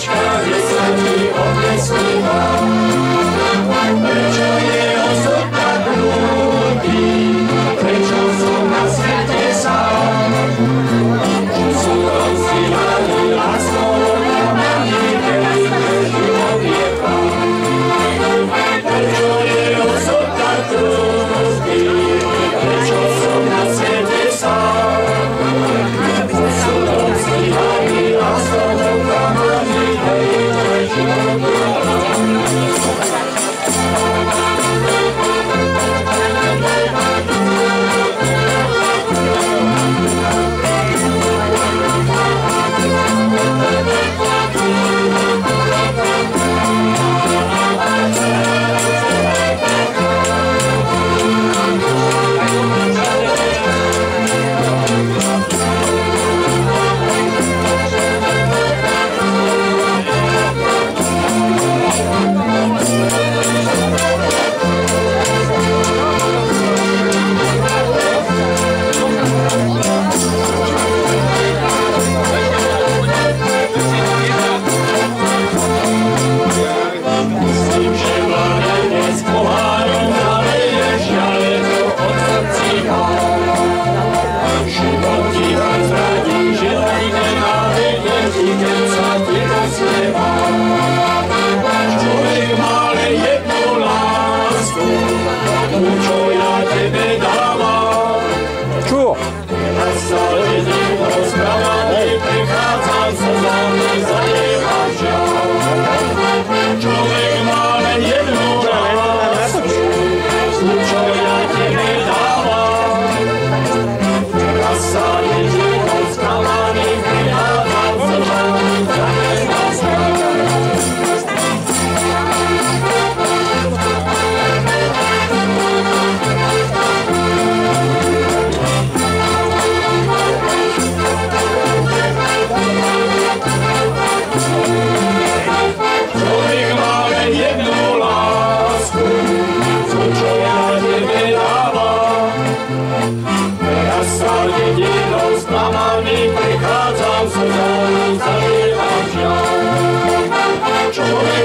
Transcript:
sviečka, kde sa ti obnesúva. Prečo je osud tak ľudí, prečo som na svete sám? Či sú rozdielaní láskou, na nikde život je pán. Prečo je osud tak ľudí, prečo som na svete sám? Sú rozdielaní láskou, na nikde život je pán. Prichádzam so zónu, zažívam žiaľ. Človek